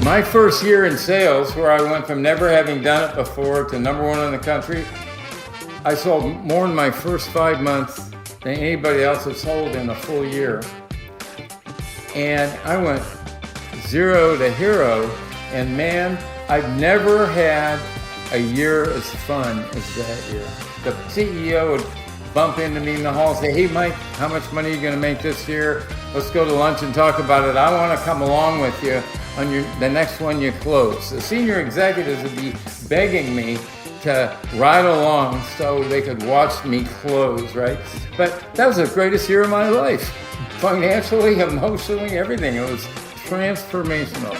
My first year in sales, where I went from never having done it before to number one in the country, I sold more in my first 5 months than anybody else had sold in a full year. And I went zero to hero, and man, I've never had a year as fun as that year. The CEO would bump into me in the hall and say, "Hey Mike, how much money are you going to make this year? Let's go to lunch and talk about it. I want to come along with you on the next one you close." The senior executives would be begging me to ride along so they could watch me close, right? But that was the greatest year of my life. Financially, emotionally, everything. It was transformational.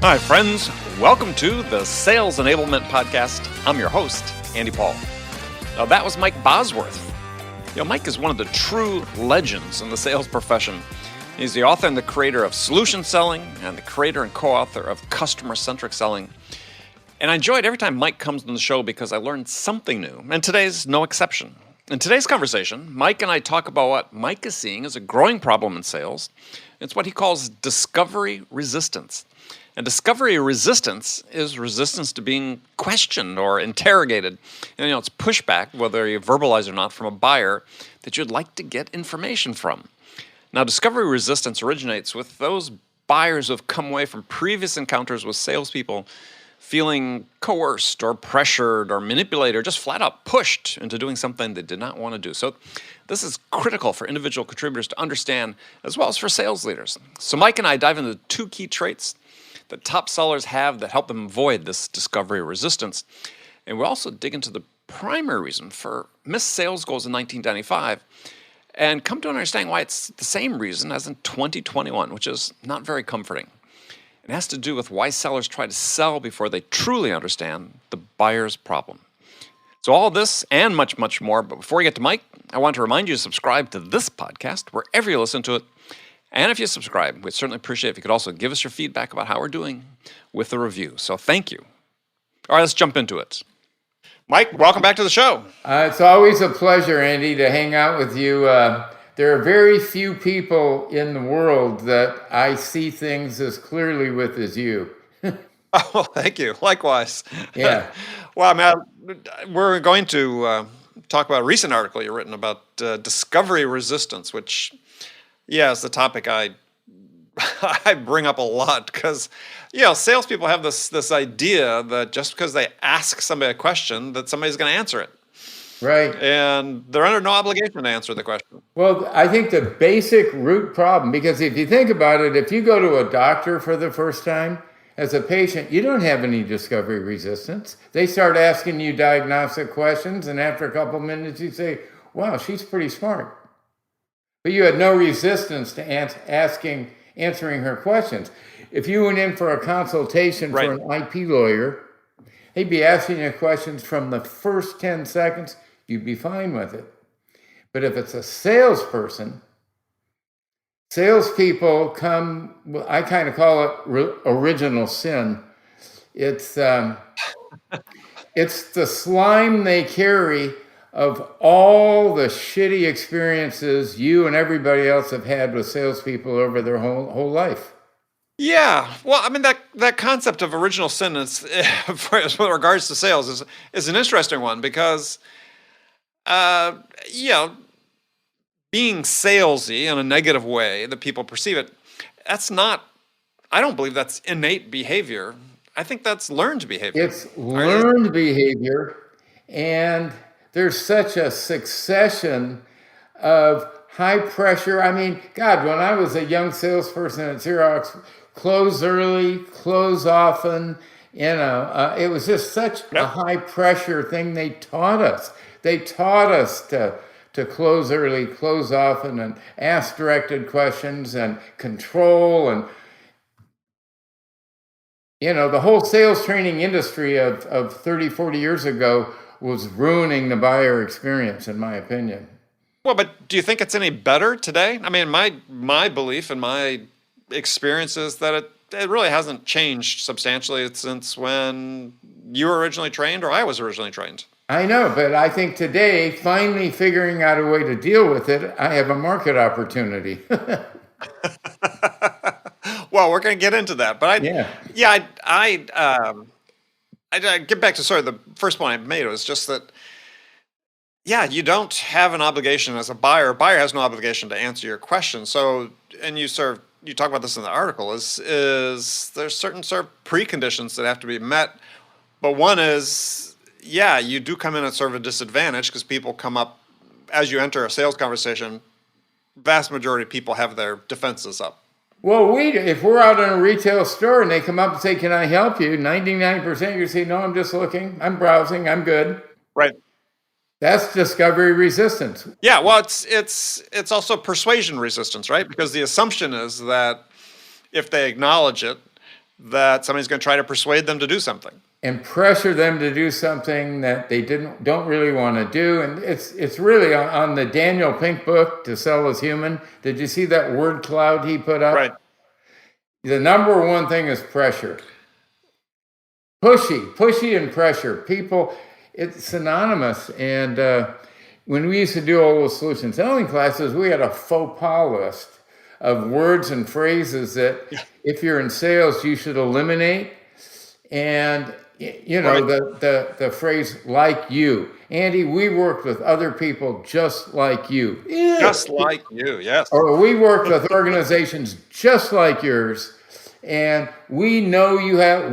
Hi, friends. Welcome to the Sales Enablement Podcast. I'm your host, Andy Paul. Now, that was Mike Bosworth. Mike is one of the true legends in the sales profession. He's the author and the creator of Solution Selling and the creator and co-author of Customer-Centric Selling. And I enjoy it every time Mike comes on the show because I learned something new, and today's no exception. In today's conversation, Mike and I talk about what Mike is seeing as a growing problem in sales. It's what he calls discovery resistance. And discovery resistance is resistance to being questioned or interrogated. And it's pushback, whether you verbalize or not, from a buyer that you'd like to get information from. Now, discovery resistance originates with those buyers who have come away from previous encounters with salespeople feeling coerced or pressured or manipulated or just flat out pushed into doing something they did not want to do. So this is critical for individual contributors to understand, as well as for sales leaders. So Mike and I dive into two key traits that top sellers have that help them avoid this discovery resistance. And we'll also dig into the primary reason for missed sales goals in 1995 and come to understand why it's the same reason as in 2021, which is not very comforting. It has to do with why sellers try to sell before they truly understand the buyer's problem. So all this and much, much more. But before we get to Mike, I want to remind you to subscribe to this podcast wherever you listen to it. And if you subscribe, we'd certainly appreciate it if you could also give us your feedback about how we're doing with a review. So thank you. All right, let's jump into it. Mike, welcome back to the show. It's always a pleasure, Andy, to hang out with you. There are very few people in the world that I see things as clearly with as you. Oh, thank you. Likewise. Yeah. Well, we're going to talk about a recent article you've written about discovery resistance, which, is the topic I bring up a lot because, salespeople have this idea that just because they ask somebody a question, that somebody's going to answer it. Right. And they're under no obligation to answer the question. Well, I think the basic root problem, because if you think about it, if you go to a doctor for the first time as a patient, you don't have any discovery resistance. They start asking you diagnostic questions, and after a couple of minutes, you say, "Wow, she's pretty smart." But you had no resistance to answering her questions. If you went in for a consultation for an IP lawyer, he'd be asking you questions from the first 10 seconds. You'd be fine with it. But if it's a salesperson, salespeople come, I kind of call it original sin. It's the slime they carry of all the shitty experiences you and everybody else have had with salespeople over their whole life. Yeah, well, I mean that concept of original sin is, with regards to sales, is an interesting one because, being salesy in a negative way that people perceive it, I don't believe that's innate behavior. I think that's learned behavior. It's learned behavior, and there's such a succession of high pressure. I mean, God, when I was a young salesperson at Xerox, close early, close often, it was just such a high pressure thing they taught us. They taught us to close early, close often, and ask directed questions and control. And, the whole sales training industry of 30, 40 years ago was ruining the buyer experience, in my opinion. Well, but do you think it's any better today? I mean, my belief and my experience is that it really hasn't changed substantially since when you were originally trained or I was originally trained. I know, but I think today, finally figuring out a way to deal with it, I have a market opportunity. Well, we're going to get into that, but Yeah. I get back to sort of the first point I made was just that, yeah, you don't have an obligation as a buyer. A buyer has no obligation to answer your question. So, and you talk about this in the article, is there's certain sort of preconditions that have to be met. But one is, yeah, you do come in at sort of a disadvantage because people come up as you enter a sales conversation. Vast majority of people have their defenses up. Well, if we're out in a retail store and they come up and say, "Can I help you?" 99% you say, "No, I'm just looking. I'm browsing. I'm good." Right. That's discovery resistance. Yeah, well, it's also persuasion resistance, right? Because the assumption is that if they acknowledge it, that somebody's going to try to persuade them to do something and pressure them to do something that they don't really want to do. And it's really on the Daniel Pink book, To Sell is Human. Did you see that word cloud he put up? Right. The number one thing is pressure. Pushy and pressure. People, it's synonymous. And when we used to do all those solution selling classes, we had a faux pas list of words and phrases that if you're in sales, you should eliminate. And right. the phrase "like you," Andy, we worked with other people just like you. Just like you, yes. Or we worked with organizations just like yours, and we know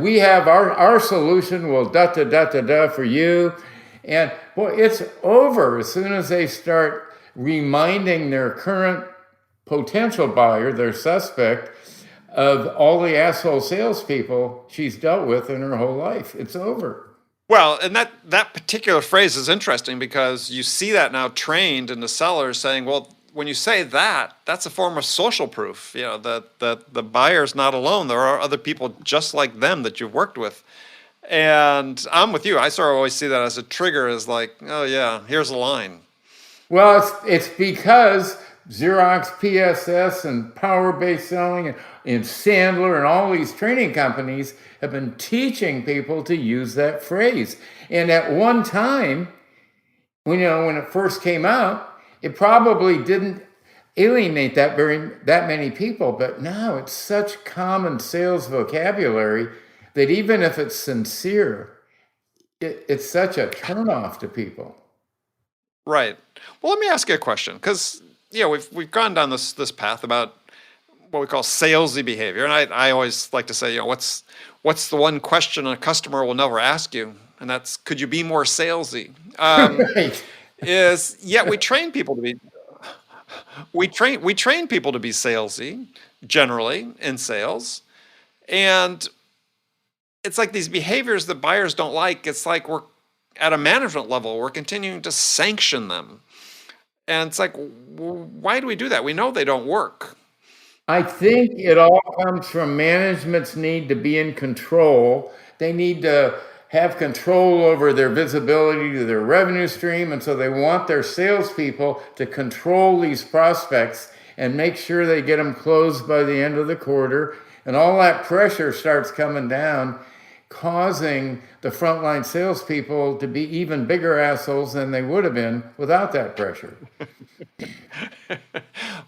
we have our solution will da for you. And boy, it's over as soon as they start reminding their current potential buyer, their suspect, of all the asshole salespeople she's dealt with in her whole life. It's over. Well, and that particular phrase is interesting because you see that now trained in the sellers saying, well, when you say that, that's a form of social proof, that the buyer's not alone. There are other people just like them that you've worked with. And I'm with you. I sort of always see that as a trigger, as like, oh yeah, here's a line. Well, it's because Xerox, PSS, and power-based selling, and Sandler, and all these training companies have been teaching people to use that phrase. And at one time, when it first came out, it probably didn't alienate that many people. But now it's such common sales vocabulary that even if it's sincere, it's such a turnoff to people. Right. Well, let me ask you a question, because we've gone down this path about what we call salesy behavior, and I always like to say, what's the one question a customer will never ask you, and that's, could you be more salesy? Right. We train people to be salesy generally in sales, and it's like these behaviors that buyers don't like. It's like we're at a management level, we're continuing to sanction them. And it's like, why do we do that? We know they don't work. I think it all comes from management's need to be in control. They need to have control over their visibility to their revenue stream. And so they want their salespeople to control these prospects and make sure they get them closed by the end of the quarter. And all that pressure starts coming down, causing the frontline salespeople to be even bigger assholes than they would have been without that pressure.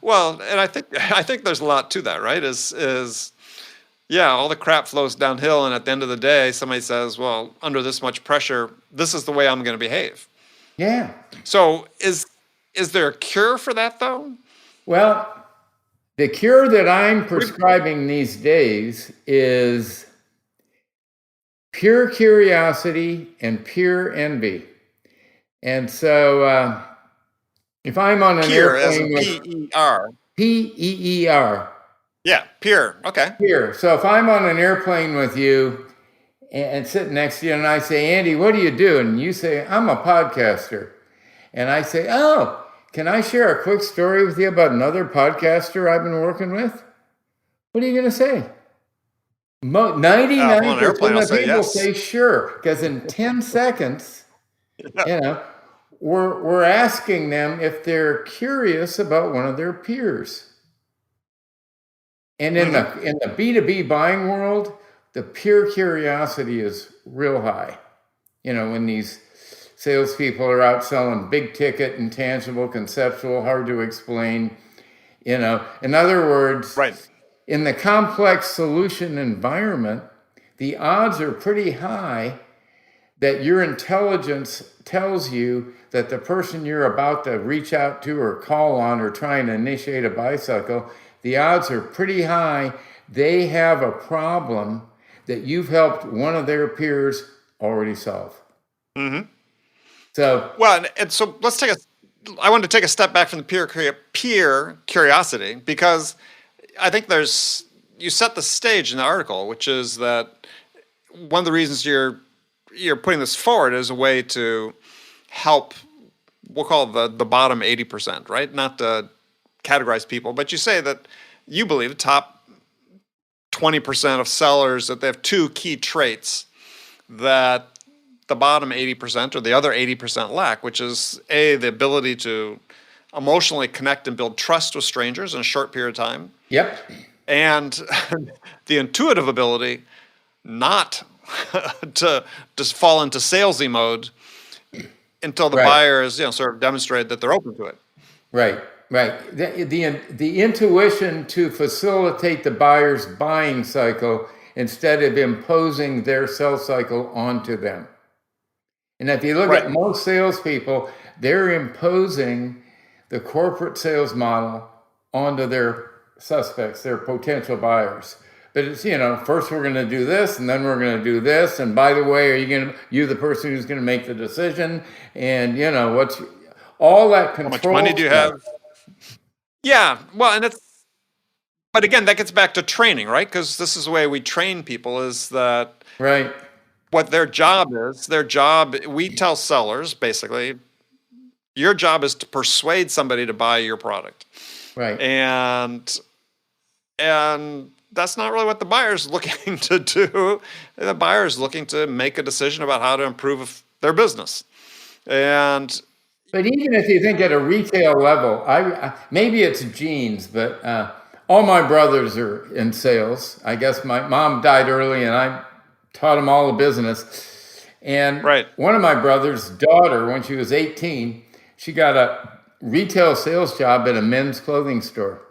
Well, and I think there's a lot to that, right? All the crap flows downhill, and at the end of the day, somebody says, well, under this much pressure, this is the way I'm going to behave. Yeah. So is there a cure for that, though? Well, the cure that I'm prescribing these days is pure curiosity and pure envy. And so if I'm on an pure, airplane as P-E-R. P-E-E-R. Yeah, pure. Okay. Pure. So if I'm on an airplane with you and sitting next to you and I say, Andy, what do you do? And you say, I'm a podcaster. And I say, oh, can I share a quick story with you about another podcaster I've been working with? What are you going to say? 99% of people say sure, because in 10 seconds, we're asking them if they're curious about one of their peers. And in the B2B buying world, the pure curiosity is real high. When these salespeople are out selling big ticket, intangible, conceptual, hard to explain. In other words, Right. in the complex solution environment, the odds are pretty high that your intelligence tells you that the person you're about to reach out to or call on or trying to initiate a buy cycle, the odds are pretty high they have a problem that you've helped one of their peers already solve. Mm-hmm. So, well, and so I want to take a step back from the peer curiosity, because I think you set the stage in the article, which is that one of the reasons you're putting this forward as a way to help, we'll call it the bottom 80%, right? Not to categorize people, but you say that you believe the top 20% of sellers, that they have two key traits that the bottom 80% or the other 80% lack, which is the ability to emotionally connect and build trust with strangers in a short period of time. Yep. And the intuitive ability not to just fall into salesy mode until the buyer is, sort of demonstrated that they're open to it. Right. The intuition to facilitate the buyer's buying cycle instead of imposing their sales cycle onto them. And if you look at most salespeople, they're imposing the corporate sales model onto their suspects, their potential buyers. But it's, first we're going to do this, and then we're going to do this. And by the way, you're the person who's going to make the decision? And, what's all that control. How much money do you have? Yeah, well, but again, that gets back to training, right? Because this is the way we train people, is that what their job is. We tell sellers, basically, your job is to persuade somebody to buy your product. Right. And that's not really what the buyer's looking to do. The buyer's looking to make a decision about how to improve their business. But even if you think at a retail level, maybe it's genes, but all my brothers are in sales. I guess my mom died early, and I taught them all the business. And one of my brother's daughter, when she was 18, she got a retail sales job at a men's clothing store.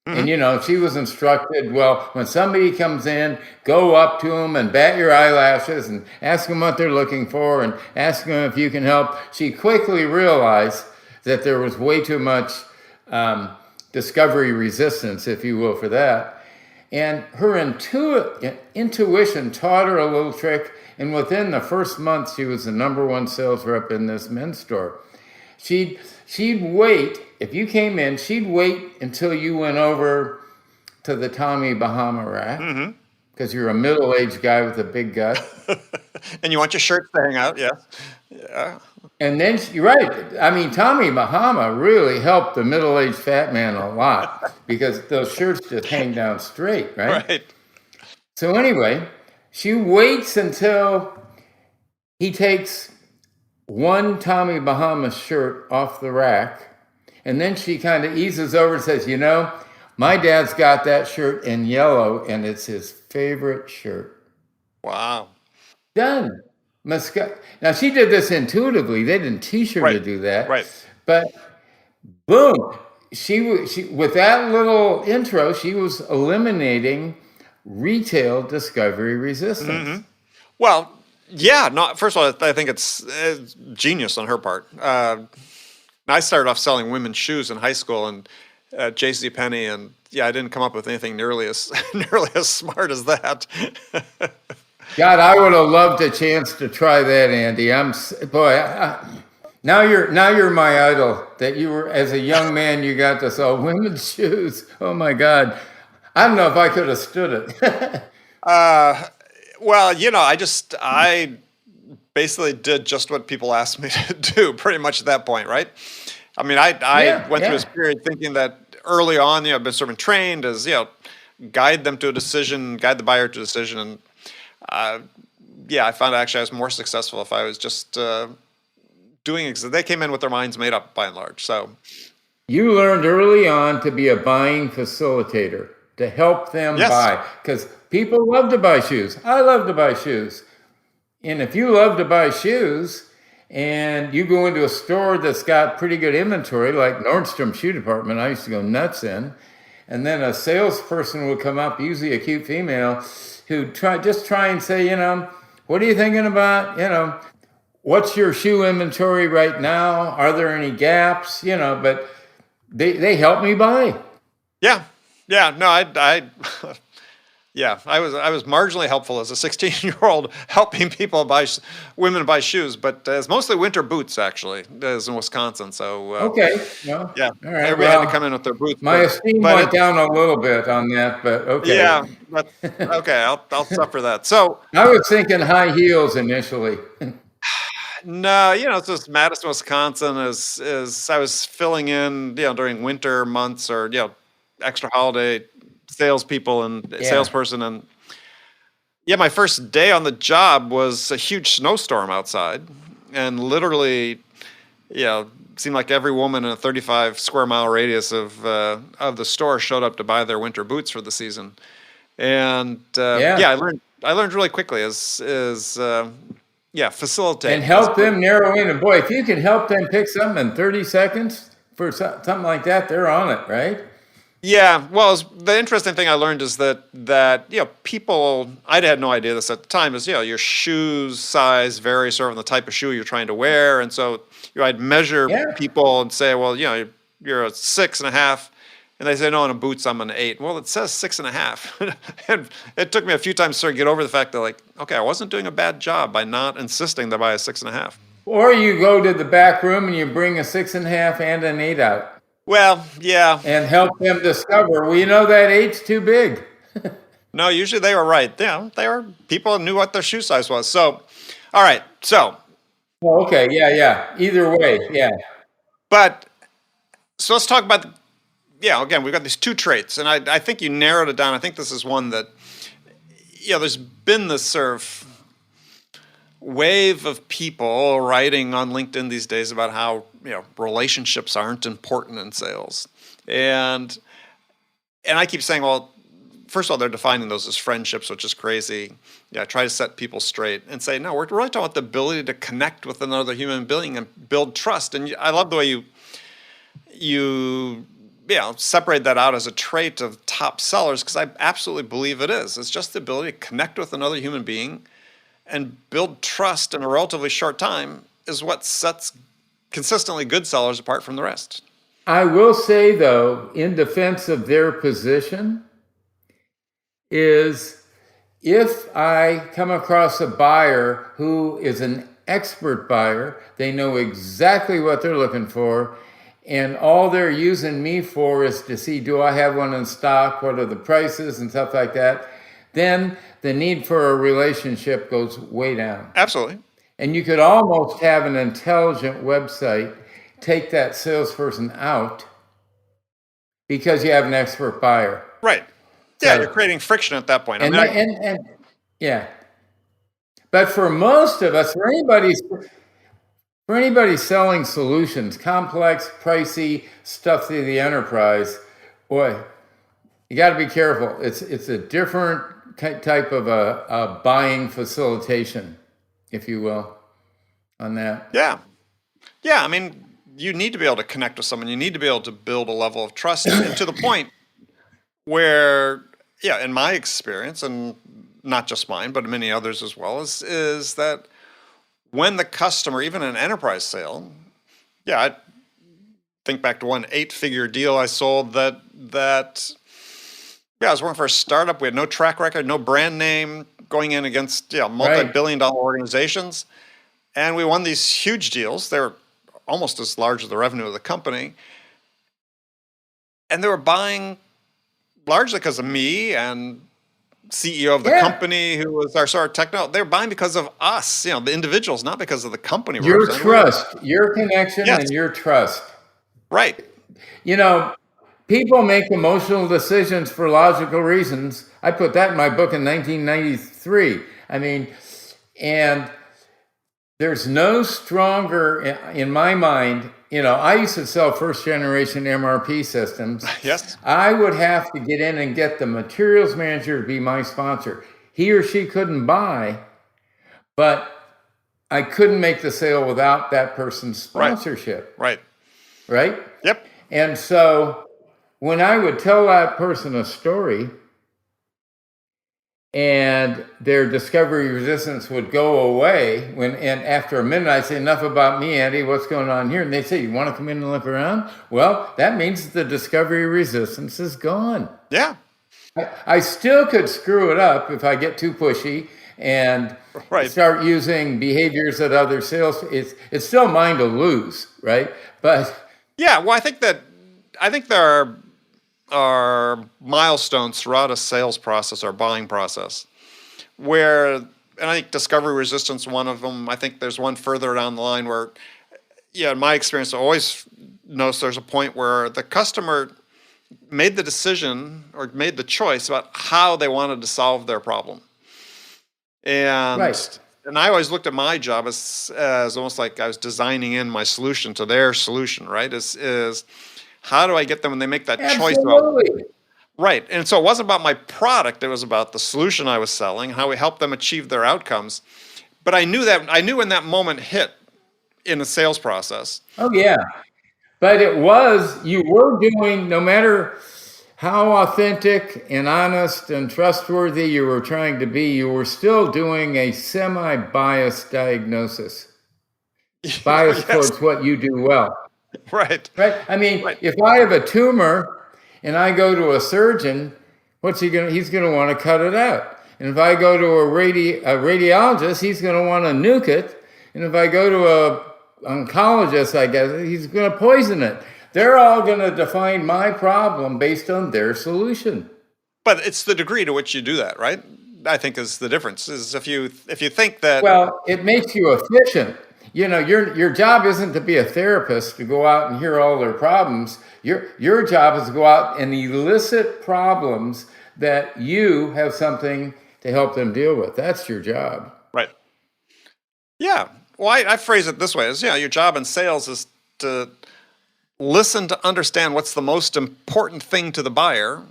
Mm-hmm. And, she was instructed, well, when somebody comes in, go up to them and bat your eyelashes and ask them what they're looking for and ask them if you can help. She quickly realized that there was way too much discovery resistance, if you will, for that. And her intuition taught her a little trick. And within the first month, she was the number one sales rep in this men's store. She'd wait. If you came in, she'd wait until you went over to the Tommy Bahama rack, because you're a middle-aged guy with a big gut. And you want your shirts to hang out, yeah. And then, you're right. I mean, Tommy Bahama really helped the middle-aged fat man a lot, because those shirts just hang down straight, right? Right. So anyway, she waits until he takes one Tommy Bahama shirt off the rack, and then she kind of eases over and says, my dad's got that shirt in yellow, and it's his favorite shirt. Wow. Done. Now, she did this intuitively. They didn't teach her to do that. Right. But boom, she with that little intro, she was eliminating retail discovery resistance. Mm-hmm. Well, yeah. No, first of all, I think it's genius on her part. I started off selling women's shoes in high school and at JCPenney, and I didn't come up with anything nearly as smart as that. God, I would have loved a chance to try that, Andy. Now you're my idol. That you were, as a young man, you got to sell women's shoes. Oh my God, I don't know if I could have stood it. Well, I basically did just what people asked me to do, pretty much at that point, right? I mean, I went through this period thinking that early on, I've been sort of trained as, guide them to a decision, guide the buyer to a decision. And I found actually I was more successful if I was just doing it. They came in with their minds made up by and large. So you learned early on to be a buying facilitator, to help them buy. Because people love to buy shoes. I love to buy shoes. And if you love to buy shoes and you go into a store that's got pretty good inventory, like Nordstrom Shoe Department, I used to go nuts in, and then a salesperson would come up, usually a cute female, who try and say, what are you thinking about? What's your shoe inventory right now? Are there any gaps? But they help me buy. Yeah. No, I yeah, I was marginally helpful as a 16-year-old helping women buy shoes, but it's mostly winter boots actually, as in Wisconsin. So okay, well, yeah, all right. everybody had to come in with their boots. My esteem went down a little bit on that, but okay. Yeah, but okay, I'll suffer that. So I was thinking high heels initially. no, it's just Madison, Wisconsin is I was filling in, during winter months or extra holiday salespeople and salesperson, and my first day on the job was a huge snowstorm outside, and literally, seemed like every woman in a 35 square mile radius of the store showed up to buy their winter boots for the season, and I learned really quickly is facilitate and help them narrow in. And boy, if you can help them pick something in 30 seconds for something like that, they're on it, right? Yeah, well, the interesting thing I learned is that people, I had no idea this at the time, is your shoe size varies sort of on the type of shoe you're trying to wear, and so I'd measure people and say, well, you're a 6.5, and they say, no, in a boots I'm an 8. Well, it says 6.5, and it took me a few times to sort of get over the fact that okay, I wasn't doing a bad job by not insisting to buy a 6.5. Or you go to the back room and you bring a 6.5 and an 8 out. Well, yeah. And help them discover, that 8's too big. No, usually they were right. People knew what their shoe size was. So, all right. So. Well, okay. Yeah. Either way. Yeah. But, so let's talk about, again, we've got these two traits. And I think you narrowed it down. I think this is one that, there's been this sort of wave of people writing on LinkedIn these days about how relationships aren't important in sales, and I keep saying, well, first of all, they're defining those as friendships, which is crazy. Try to set people straight and say, no, we're really talking about the ability to connect with another human being and build trust. And I love the way you separate that out as a trait of top sellers, because I absolutely believe it is. It's just the ability to connect with another human being and build trust in a relatively short time is what sets consistently good sellers apart from the rest. I will say, though, in defense of their position, is if I come across a buyer who is an expert buyer, they know exactly what they're looking for, and all they're using me for is to see, do I have one in stock, what are the prices and stuff like that, then the need for a relationship goes way down. Absolutely. And you could almost have an intelligent website take that salesperson out because you have an expert buyer. Right. Yeah, you're creating friction at that point. And yeah. But for most of us, for anybody selling solutions, complex, pricey stuff to the enterprise, boy, you got to be careful. It's a different type of a buying facilitation, if you will, on that. Yeah. I mean, you need to be able to connect with someone. You need to be able to build a level of trust, and to the point where, in my experience, and not just mine, but many others as well, is that when the customer, even an enterprise sale, I think back to one 8-figure deal I sold that I was working for a startup. We had no track record, no brand name, going in against multi-billion-dollar organizations. And we won these huge deals. They were almost as large as the revenue of the company. And they were buying largely because of me and CEO of the company, who was our sort of techno. They were buying because of us, the individuals, not because of the company. Your trust, your connection, and your trust. Right. People make emotional decisions for logical reasons. I put that in my book in 1993. And there's no stronger, in my mind, I used to sell first generation MRP systems. Yes. I would have to get in and get the materials manager to be my sponsor. He or she couldn't buy, but I couldn't make the sale without that person's sponsorship, Right. right? Yep. And so when I would tell that person a story and their discovery resistance would go away, and after a minute I'd say, enough about me, Andy, what's going on here? And they'd say, you want to come in and look around? Well, that means the discovery resistance is gone. Yeah. I still could screw it up if I get too pushy and start using behaviors that other sales, it's still mine to lose, right? But yeah, well, I think there are milestones throughout a sales process or buying process where, and I think discovery resistance, one of them. I think there's one further down the line where, yeah, in my experience, I always notice there's a point where the customer made the decision or made the choice about how they wanted to solve their problem. And and I always looked at my job as almost like I was designing in my solution to their solution, right? Is how do I get them when they make that choice about, right? And so it wasn't about my product, it was about the solution I was selling, how we help them achieve their outcomes. But I knew when that moment hit in the sales process. Oh yeah. But you were doing, no matter how authentic and honest and trustworthy you were trying to be, you were still doing a semi-biased diagnosis. Biased towards what you do well. Right. I mean, if I have a tumor and I go to a surgeon, he's going to want to cut it out. And if I go to a radiologist, he's going to want to nuke it. And if I go to an oncologist, I guess, he's going to poison it. They're all going to define my problem based on their solution. But it's the degree to which you do that, right? I think is the difference. Is if you think that, well, it makes you efficient. You know, your job isn't to be a therapist to go out and hear all their problems. Your job is to go out and elicit problems that you have something to help them deal with. That's your job. Right. Yeah. Well, I phrase it this way: is your job in sales is to listen to understand what's the most important thing to the buyer,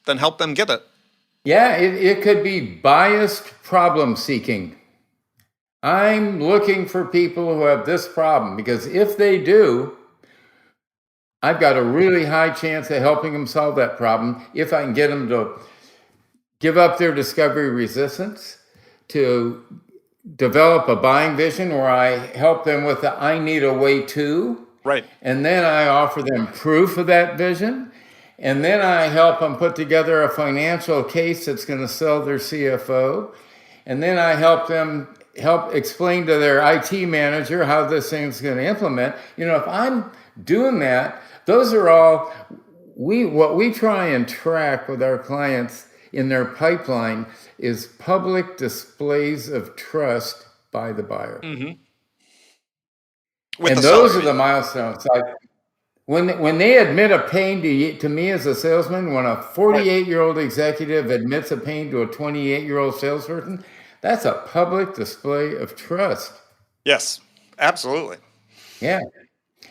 then help them get it. Yeah, it could be biased problem seeking. I'm looking for people who have this problem because if they do, I've got a really high chance of helping them solve that problem if I can get them to give up their discovery resistance, to develop a buying vision where I help them with the I need a way to. Right. And then I offer them proof of that vision. And then I help them put together a financial case that's going to sell their CFO. And then I help them explain to their IT manager how this thing's going to implement. You know, if I'm doing that, those are all what we try and track with our clients in their pipeline is public displays of trust by the buyer. Mm-hmm. And those are the milestones. When they admit a pain to me as a salesman, when a 48-year-old executive admits a pain to a 28-year-old salesperson, that's a public display of trust. Yes, absolutely. Yeah.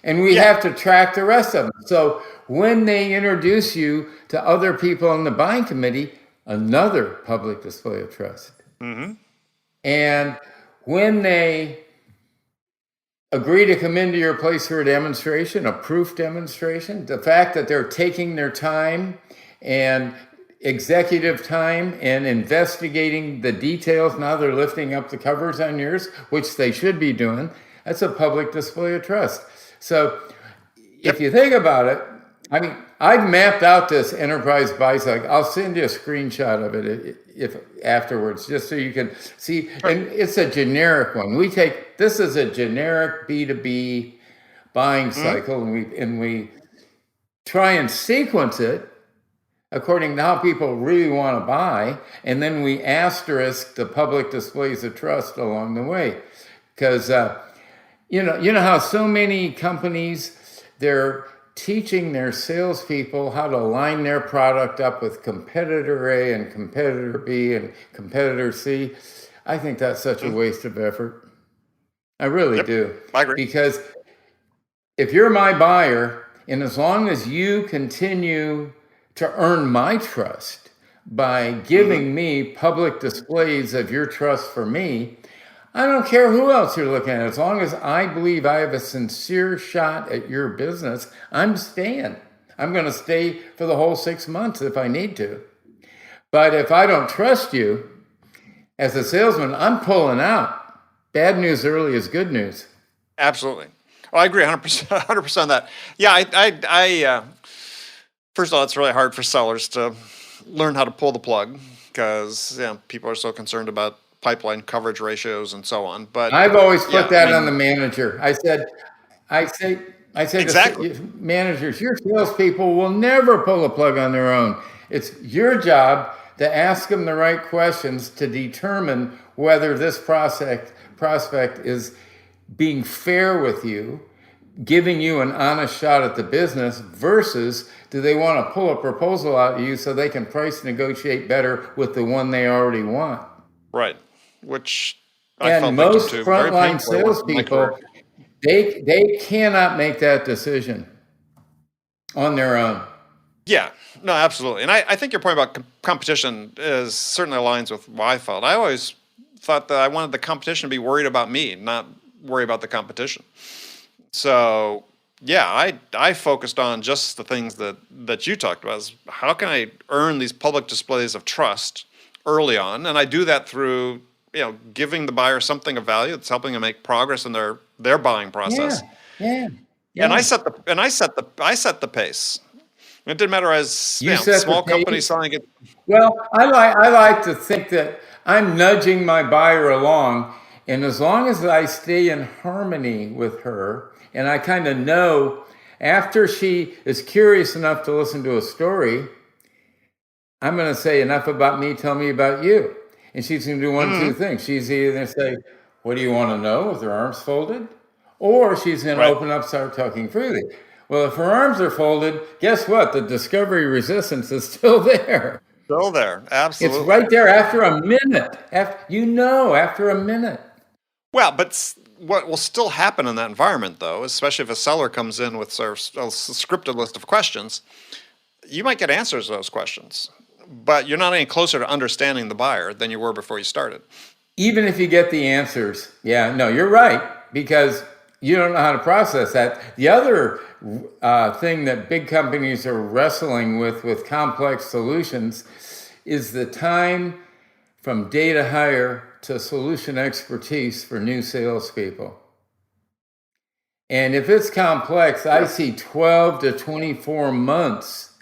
And we have to track the rest of them. So when they introduce you to other people on the buying committee, another public display of trust. Mm-hmm. And when they agree to come into your place for a demonstration, a proof demonstration, the fact that they're taking their time and executive time and investigating the details, now they're lifting up the covers on yours, which they should be doing, that's a public display of trust. So if you think about it, I mean, I've mapped out this enterprise buy cycle. I'll send you a screenshot of it if afterwards, just so you can see. And it's a generic one. This is a generic B2B buying cycle, and we try and sequence it according to how people really want to buy, and then we asterisk the public displays of trust along the way, because you know how so many companies, they're teaching their salespeople how to line their product up with competitor A and competitor B and competitor C. I think that's such a waste of effort. I really do. I agree. Because if you're my buyer, and as long as you continue to earn my trust by giving me public displays of your trust for me, I don't care who else you're looking at. As long as I believe I have a sincere shot at your business, I'm staying. I'm going to stay for the whole 6 months if I need to. But if I don't trust you as a salesman, I'm pulling out. Bad news early is good news. Absolutely. Well, I agree 100% on that. Yeah, I first of all, it's really hard for sellers to learn how to pull the plug because people are so concerned about pipeline coverage ratios and so on. But I've always put that on the manager. I say exactly. to managers, your salespeople will never pull a plug on their own. It's your job to ask them the right questions to determine whether this prospect is being fair with you, giving you an honest shot at the business, versus do they want to pull a proposal out of you so they can price negotiate better with the one they already want. Right. Which and most frontline salespeople, they cannot make that decision on their own. Yeah, no, absolutely. And I think your point about competition is certainly aligns with what I felt. I always thought that I wanted the competition to be worried about me, not worry about the competition. So yeah, I focused on just the things that you talked about. Is how can I earn these public displays of trust early on? And I do that through giving the buyer something of value that's helping them make progress in their buying process. Yeah. And I set the pace. It didn't matter as small companies selling it. Well, I like to think that I'm nudging my buyer along, and as long as I stay in harmony with her, and I kind of know after she is curious enough to listen to a story, I'm going to say, enough about me, tell me about you. And she's going to do one of two things. She's either going to say, what do you want to know, with her arms folded? Or she's going to open up, start talking freely. Well, if her arms are folded, guess what? The discovery resistance is still there. Still there, absolutely. It's right there after a minute. After a minute. Well, but what will still happen in that environment, though, especially if a seller comes in with a scripted list of questions, you might get answers to those questions, but you're not any closer to understanding the buyer than you were before you started. Even if you get the answers, you're right, because you don't know how to process that. The other thing that big companies are wrestling with complex solutions is the time from data hire to solution expertise for new salespeople. And if it's complex, I see 12 to 24 months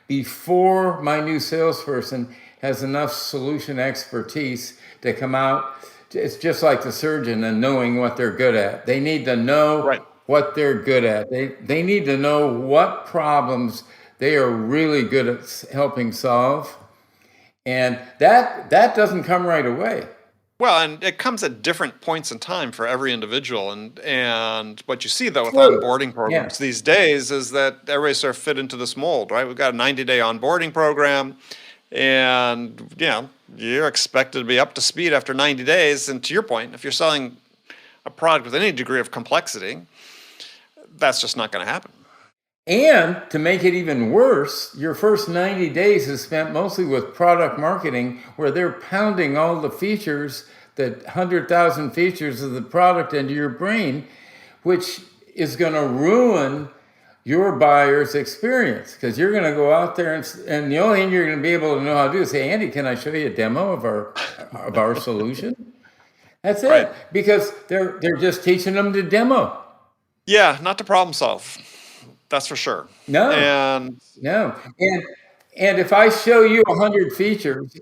before my new salesperson has enough solution expertise to come out. It's just like the surgeon and knowing what they're good at. They need to know what they're good at. They need to know what problems they are really good at helping solve. And that doesn't come right away. Well, and it comes at different points in time for every individual. And what you see, though, with onboarding programs these days is that everybody's sort of fit into this mold, right? We've got a 90-day onboarding program, and, you're expected to be up to speed after 90 days. And to your point, if you're selling a product with any degree of complexity, that's just not going to happen. And to make it even worse, your first 90 days is spent mostly with product marketing, where they're pounding all the features, the 100,000 features of the product into your brain, which is going to ruin your buyer's experience, because you're going to go out there and the only thing you're going to be able to know how to do is say, Andy, can I show you a demo of our solution? That's it, because they're just teaching them to demo. Yeah, not to problem solve. That's for sure. No. And if I show you 100 features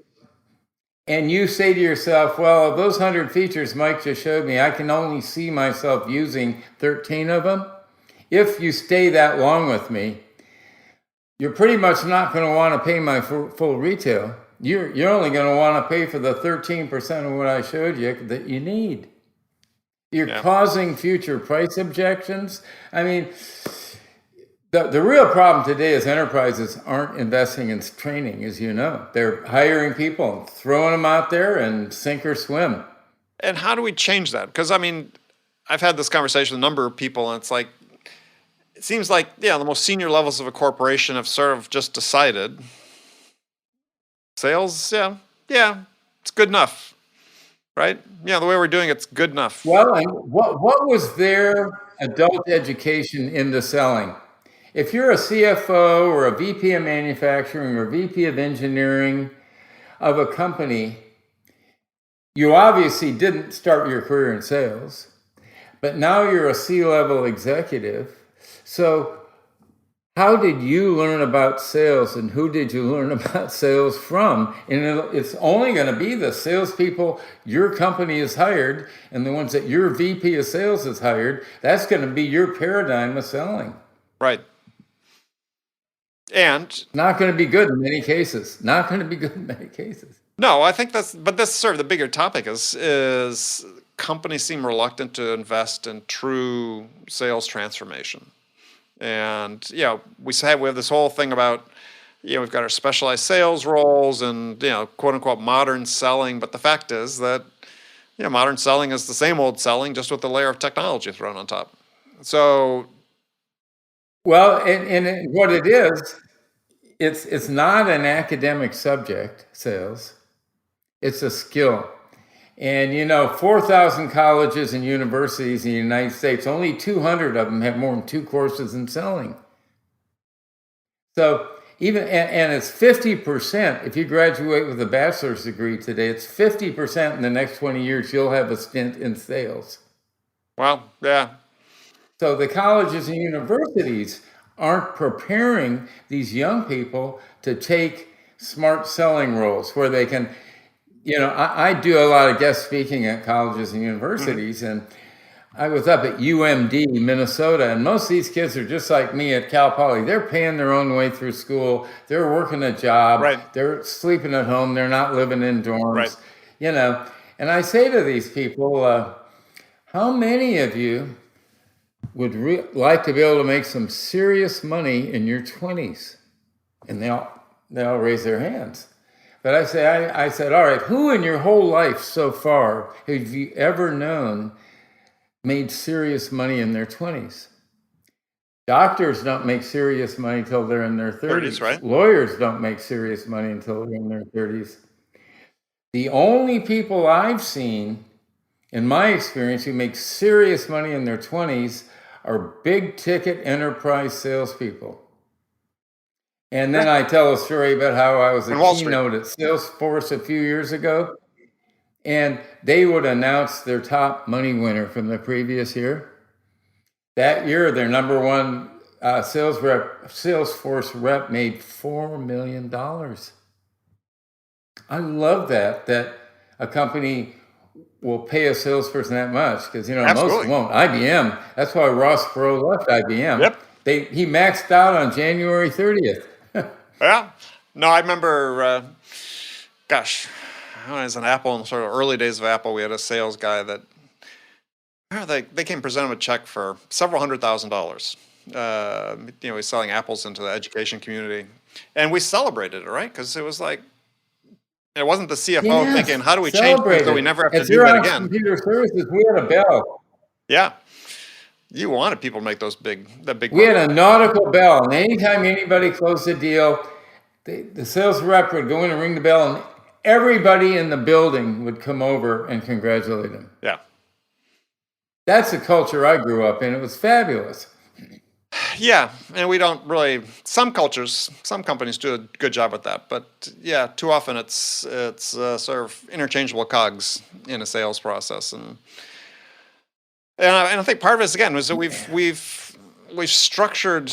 and you say to yourself, well, of those 100 features Mike just showed me, I can only see myself using 13 of them. If you stay that long with me, you're pretty much not going to want to pay my full retail. You're only going to want to pay for the 13% of what I showed you that you need. You're causing future price objections. I mean, the real problem today is enterprises aren't investing in training, as you know. They're hiring people and throwing them out there and sink or swim. And how do we change that? Because, I've had this conversation with a number of people, and it seems like, the most senior levels of a corporation have sort of just decided sales, it's good enough. right? Yeah, the way we're doing it's good enough. Well, and what was their adult education into selling? If you're a CFO or a VP of manufacturing or VP of engineering of a company, you obviously didn't start your career in sales, but now you're a C-level executive. So how did you learn about sales, and who did you learn about sales from? And it's only going to be the salespeople your company has hired and the ones that your VP of sales has hired. That's going to be your paradigm of selling. Right. And Not going to be good in many cases. Not going to be good in many cases. no, I think that's sort of the bigger topic is companies seem reluctant to invest in true sales transformation. And we have this whole thing about we've got our specialized sales roles and quote unquote modern selling, but the fact is that modern selling is the same old selling, just with a layer of technology thrown on top. So well, and what it is, it's not an academic subject, sales. It's a skill. And 4,000 colleges and universities in the United States, only 200 of them have more than 2 courses in selling. So and it's 50%. If you graduate with a bachelor's degree today, it's 50% in the next 20 years you'll have a stint in sales. Well, yeah. So the colleges and universities aren't preparing these young people to take smart selling roles where they can. I do a lot of guest speaking at colleges and universities, and I was up at UMD, Minnesota, and most of these kids are just like me at Cal Poly. They're paying their own way through school. They're working a job. Right. They're sleeping at home. They're not living in dorms. Right. And I say to these people, how many of you would like to be able to make some serious money in your 20s? And they all raise their hands. But I said, all right, who in your whole life so far have you ever known made serious money in their 20s? Doctors don't make serious money until they're in their 30s. Right? Lawyers don't make serious money until they're in their 30s. The only people I've seen, in my experience, who make serious money in their 20s are big ticket enterprise salespeople. And then I tell a story about how I was a keynote at Salesforce a few years ago, and they would announce their top money winner from the previous year. That year, their number one Salesforce rep made $4 million. I love that a company will pay a salesperson that much, because most won't. IBM, that's why Ross Perot left IBM. Yep. He maxed out on January 30th. Yeah. No, I remember, when I was in Apple, in the sort of early days of Apple, we had a sales guy that they came present him a check for several $100,000. He's selling apples into the education community. And we celebrated it, right? Because it was like, it wasn't the CFO thinking, how do we change this so we never have to do that again? Computer services, we had a bell. Yeah. You wanted people to make those big. We had a nautical bell, and anytime anybody closed a deal, the sales rep would go in and ring the bell, and everybody in the building would come over and congratulate him. Yeah. That's the culture I grew up in. It was fabulous. Yeah, and we don't really. Some companies do a good job with that, but too often it's sort of interchangeable cogs in a sales process, and I think part of it is, again, was that we've structured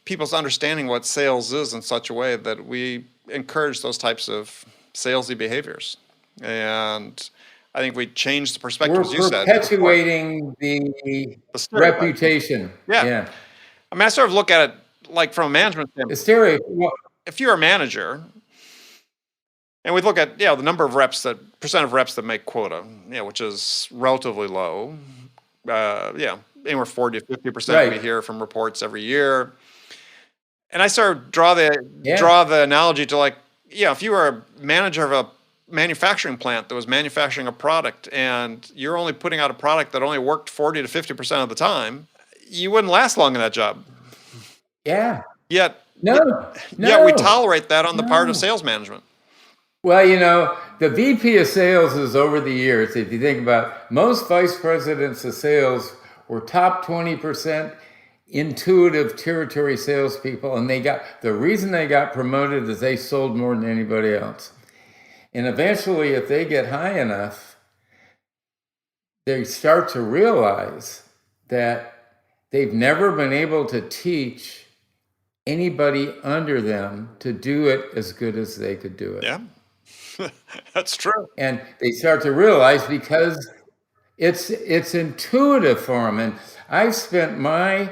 people's understanding what sales is in such a way that we encourage those types of salesy behaviors, and I think we changed the perspective, as you said. We're perpetuating the reputation. Yeah. I mean, I sort of look at it like from a management standpoint. If you're a manager, and we look at the number of percent of reps that make quota, which is relatively low. Anywhere 40 to 50% we hear from reports every year. And I sort of draw the analogy to, like, if you were a manager of a manufacturing plant that was manufacturing a product and you're only putting out a product that only worked 40 to 50% of the time, you wouldn't last long in that job. Yeah. Yet we tolerate that on the part of sales management. Well, the VP of sales is over the years. If you think about most vice presidents of sales were top 20% intuitive territory salespeople, and the reason they got promoted is they sold more than anybody else. And eventually, if they get high enough, they start to realize that they've never been able to teach anybody under them to do it as good as they could do it. Yeah, that's true. And they start to realize because it's intuitive for them. And I've spent my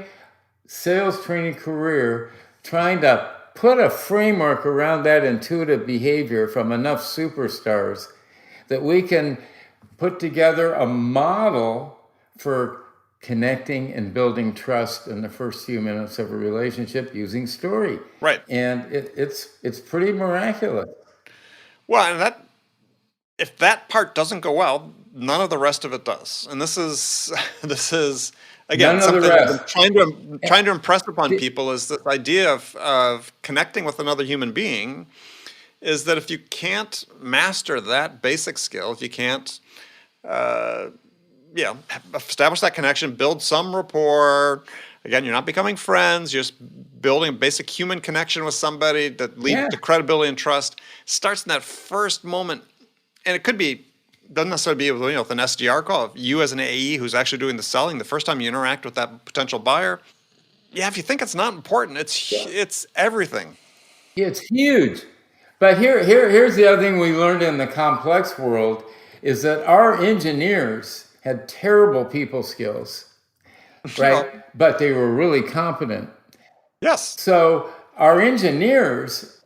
sales training career trying to put a framework around that intuitive behavior from enough superstars that we can put together a model for connecting and building trust in the first few minutes of a relationship using story. Right. And it's pretty miraculous. Well, and if that part doesn't go well, none of the rest of it does. And this is again something I've been trying to impress upon people is this idea of connecting with another human being is that if you can't master that basic skill, if you can't establish that connection, build some rapport. Again, you're not becoming friends, you're just building a basic human connection with somebody that leads to credibility and trust. Starts in that first moment. And it doesn't necessarily be with an SDR call. If you as an AE who's actually doing the selling, the first time you interact with that potential buyer, if you think it's not important, it's everything. It's huge. But here's the other thing we learned in the complex world is that our engineers had terrible people skills, right? But they were really competent. Yes. So our engineers,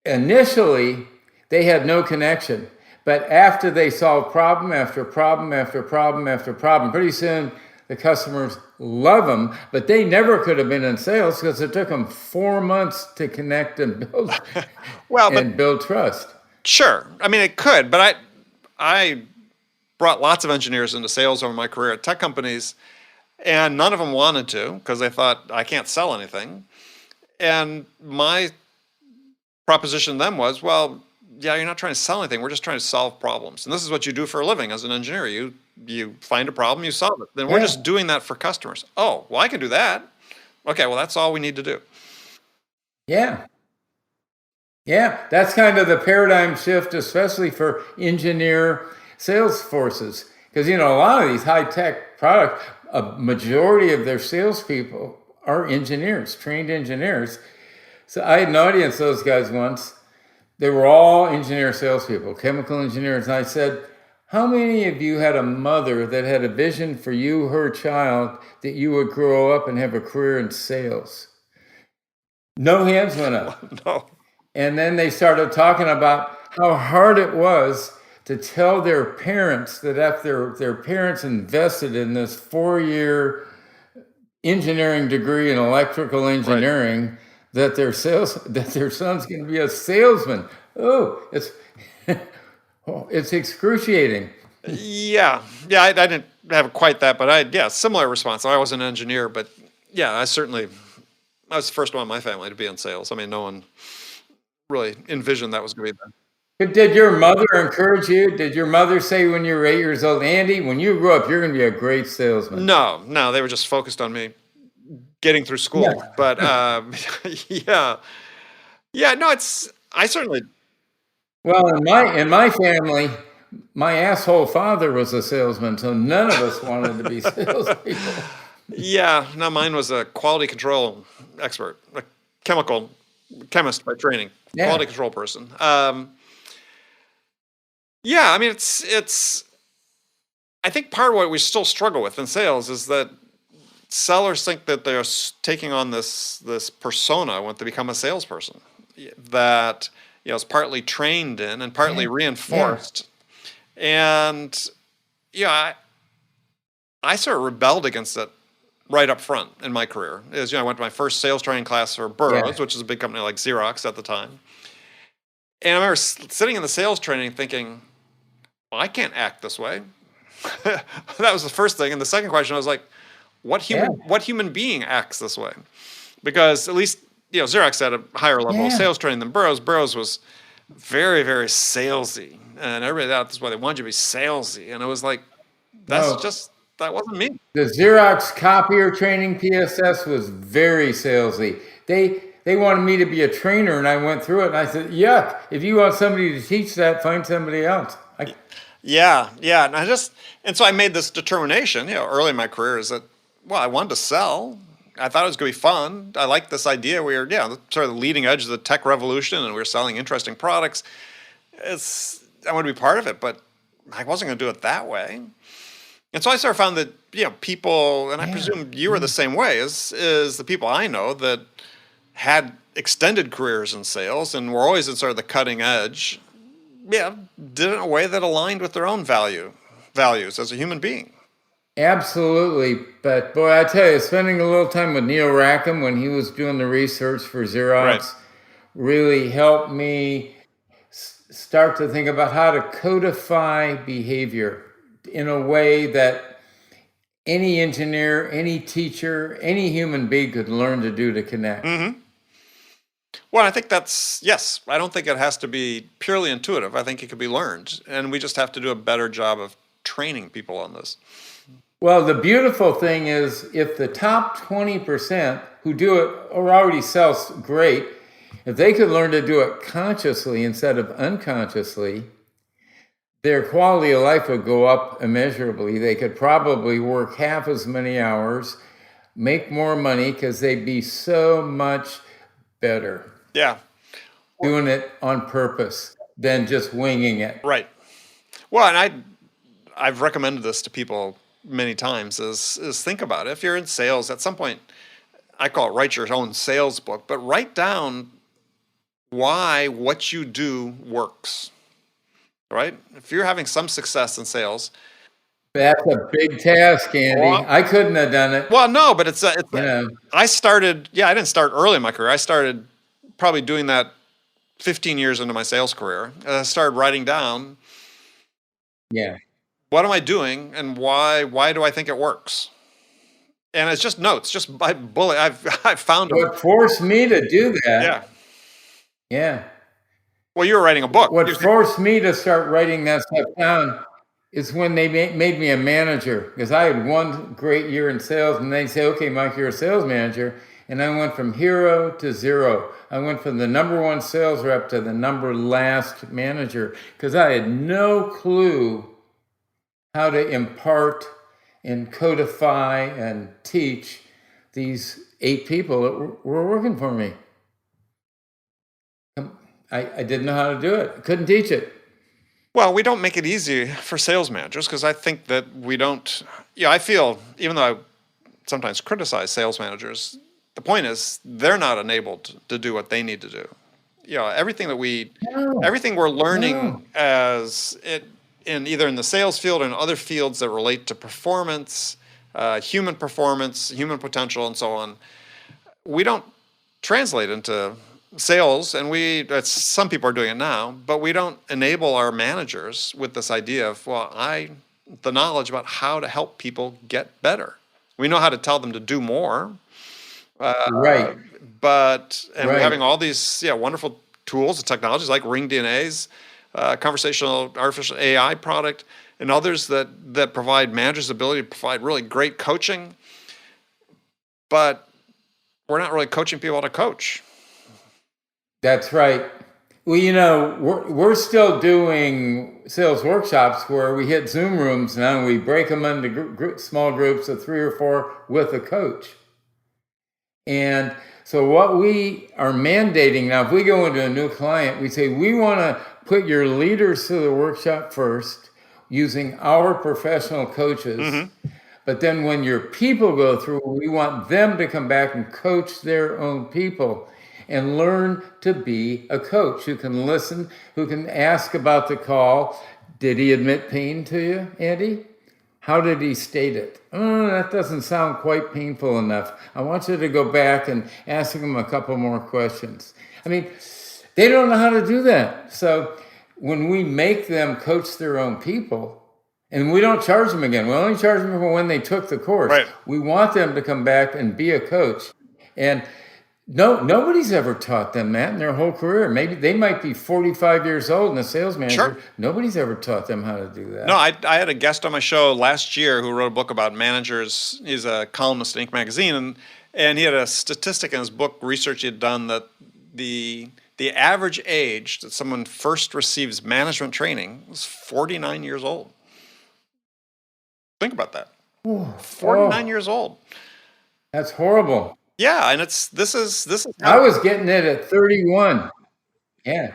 initially, they had no connection. But after they solved problem after problem after problem after problem, pretty soon the customers love them, but they never could have been in sales because it took them 4 months to connect and build build trust. Sure. I mean, it could, but I brought lots of engineers into sales over my career at tech companies, and none of them wanted to because they thought, I can't sell anything. And my proposition to them was, well, yeah, you're not trying to sell anything. We're just trying to solve problems. And this is what you do for a living as an engineer. You find a problem, you solve it. Then we're just doing that for customers. Oh, well, I can do that. Okay, well, that's all we need to do. Yeah. Yeah, that's kind of the paradigm shift, especially for engineer sales forces. Because, a lot of these high-tech products, a majority of their salespeople are engineers, trained engineers. So I had an audience, those guys once. They were all engineer salespeople, chemical engineers. And I said, how many of you had a mother that had a vision for you, her child, that you would grow up and have a career in sales? No hands went up. No. And then they started talking about how hard it was to tell their parents that after their parents invested in this 4-year engineering degree in electrical engineering, that their son's going to be a salesman. Oh, it's excruciating. Yeah, I didn't have quite that, but similar response. I was an engineer, but I was the first one in my family to be in sales. I mean, no one really envisioned that was going to be there. But did your mother encourage you? Did your mother say when you were 8 years old, Andy, when you grow up, you're going to be a great salesman? No, they were just focused on me getting through school. Yeah. But I certainly. Well, in my family, my asshole father was a salesman, so none of us wanted to be salespeople. Yeah, no, mine was a quality control expert, a chemist by training, quality control person. I mean, it's. I think part of what we still struggle with in sales is that sellers think that they're taking on this persona when they become a salesperson that is partly trained in and partly reinforced. And I sort of rebelled against it right up front in my career. I went to my first sales training class for Burroughs, which is a big company like Xerox at the time. And I remember sitting in the sales training thinking, well, I can't act this way. That was the first thing. And the second question, I was like, what human being acts this way? Because at least Xerox had a higher level of sales training than Burroughs. Burroughs was very, very salesy. And everybody thought that's why they wanted you to be salesy. And it was like, No, that wasn't me. the Xerox copier training PSS was very salesy. They wanted me to be a trainer, and I went through it, and I said, yuck, if you want somebody to teach that, find somebody else. Yeah. And so I made this determination, early in my career is that, well, I wanted to sell. I thought it was going to be fun. I liked this idea. We were, sort of the leading edge of the tech revolution, and we were selling interesting products. I want to be part of it, but I wasn't going to do it that way. And so I sort of found that, people, and I presume you were the same way, is the people I know that had extended careers in sales and were always at sort of the cutting edge, did it in a way that aligned with their own values as a human being. Absolutely. But boy, I tell you, spending a little time with Neil Rackham when he was doing the research for Xerox really helped me start to think about how to codify behavior in a way that any engineer, any teacher, any human being could learn to do to connect. Mm-hmm. Well, I think yes. I don't think it has to be purely intuitive. I think it could be learned. And we just have to do a better job of training people on this. Well, the beautiful thing is if the top 20% who do it or already sells great, if they could learn to do it consciously instead of unconsciously, their quality of life would go up immeasurably. They could probably work half as many hours, make more money because they'd be so much better. Yeah. Doing it on purpose than just winging it. Right. Well, and I've recommended this to people many times is think about it. If you're in sales, at some point, I call it write your own sales book, but write down why what you do works, right? If you're having some success in sales. That's a big task, Andy. Well, I couldn't have done it. Well, no, but I started, I didn't start early in my career. I started probably doing that 15 years into my sales career. I started writing down. Yeah. What am I doing and why do I think it works? And it's just notes, just by bullet. I've found what forced me to do that. Yeah. Well, you were writing a book. What forced me to start writing that stuff down is when they made me a manager, because I had one great year in sales, and they say, okay, Mike, you're a sales manager. And I went from hero to zero. I went from the number one sales rep to the number last manager, because I had no clue how to impart and codify and teach these 8 people that were working for me. I didn't know how to do it. I couldn't teach it. Well, we don't make it easy for sales managers because I think that we don't, I feel, even though I sometimes criticize sales managers, the point is they're not enabled to do what they need to do. Everything we're learning in either in the sales field or in other fields that relate to performance, human potential, and so on, we don't translate into sales, and some people are doing it now, but we don't enable our managers with this idea of, the knowledge about how to help people get better. We know how to tell them to do more. Right. We're having all these wonderful tools and technologies like Ring DNA's conversational artificial AI product, and others that provide managers the ability to provide really great coaching, but we're not really coaching people how to coach. That's right. Well, we're still doing sales workshops where we hit Zoom rooms now and we break them into small groups of 3 or 4 with a coach. And so what we are mandating now, if we go into a new client, we say, we want to put your leaders through the workshop first using our professional coaches. Mm-hmm. But then when your people go through, we want them to come back and coach their own people and learn to be a coach who can listen, who can ask about the call. Did he admit pain to you, Andy? How did he state it? Oh, that doesn't sound quite painful enough. I want you to go back and ask him a couple more questions. I mean, they don't know how to do that. So when we make them coach their own people, and we don't charge them again, we only charge them for when they took the course. Right. We want them to come back and be a coach. And No, nobody's ever taught them that in their whole career. Maybe they might be 45 years old and a sales manager. Sure. Nobody's ever taught them how to do that. No, I had a guest on my show last year who wrote a book about managers. He's a columnist in Inc. magazine, and he had a statistic in his book, research he had done, that the average age that someone first receives management training was 49 years old. Think about that. 49 years old. That's horrible. Yeah, and this is I was getting it at 31. Yeah.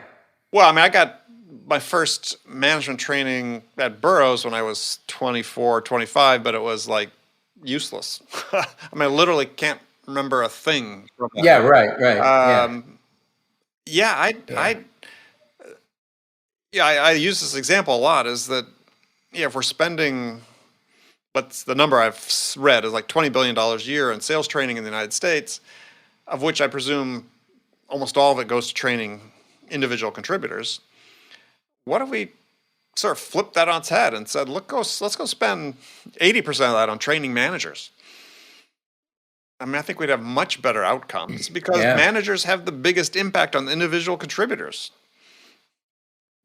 Well, I mean, I got my first management training at Burroughs when I was 24, 25, but it was like useless. I mean, I literally can't remember a thing from that. Yeah, right. I use this example a lot, is that if we're spending, the number I've read is like $20 billion a year in sales training in the United States, of which I presume almost all of it goes to training individual contributors. What if we sort of flipped that on its head and said, let's go spend 80% of that on training managers? I mean, I think we'd have much better outcomes because managers have the biggest impact on the individual contributors.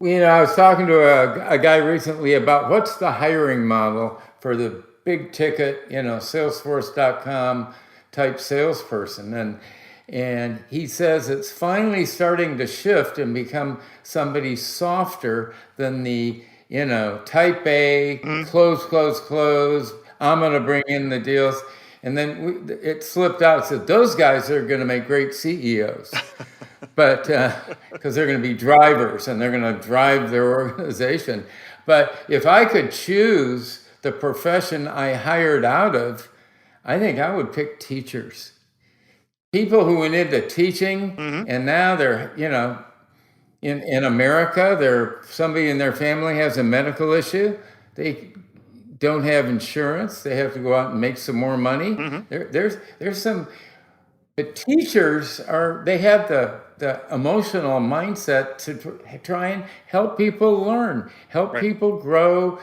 I was talking to a guy recently about what's the hiring model for the big ticket, Salesforce.com type salesperson. And he says it's finally starting to shift and become somebody softer than the, type A, close, I'm going to bring in the deals. And then it slipped out. It said, those guys are going to make great CEOs. But because they're going to be drivers and they're going to drive their organization. But if I could choose the profession I hired out of, I think I would pick teachers. People who went into teaching and now they're, in America, somebody in their family has a medical issue. They don't have insurance. They have to go out and make some more money. There's some. The teachers they have the emotional mindset to try and help people learn, help people grow,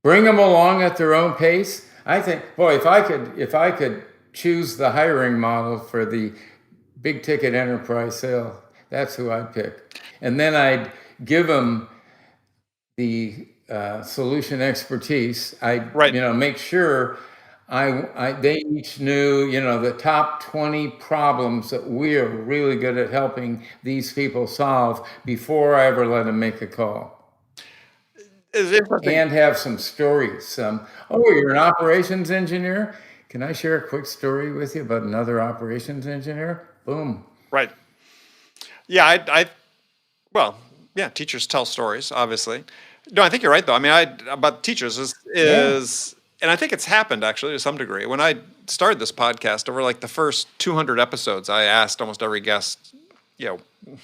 bring them along at their own pace. I think, boy, if I could choose the hiring model for the big ticket enterprise sale, that's who I'd pick. And then I'd give them the solution expertise. I'd make sure they each knew, the top 20 problems that we are really good at helping these people solve before I ever let them make a call. And have some stories. You're an operations engineer? Can I share a quick story with you about another operations engineer? Boom. Right. Yeah, teachers tell stories, obviously. No, I think you're right, though. I mean, about teachers is and I think it's happened, actually, to some degree. When I started this podcast, over like the first 200 episodes, I asked almost every guest,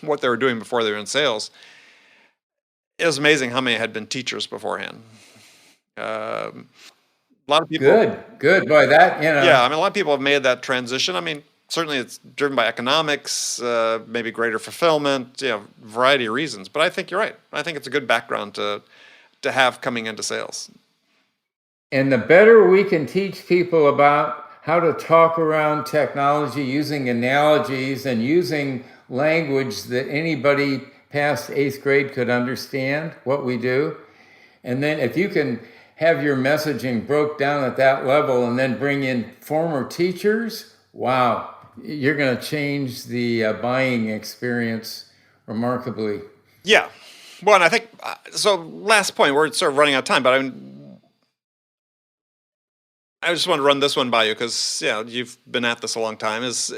what they were doing before they were in sales. It was amazing how many had been teachers beforehand. A lot of people. Good. Boy, that, Yeah, I mean, a lot of people have made that transition. I mean, certainly it's driven by economics, maybe greater fulfillment, variety of reasons. But I think you're right. I think it's a good background to have coming into sales. And the better we can teach people about how to talk around technology using analogies and using language that anybody past 8th grade could understand what we do. And then if you can have your messaging broke down at that level and then bring in former teachers, wow, you're going to change the buying experience remarkably. Yeah. Well, and I think, so last point, we're sort of running out of time, but I just want to run this one by you because, you've been at this a long time, is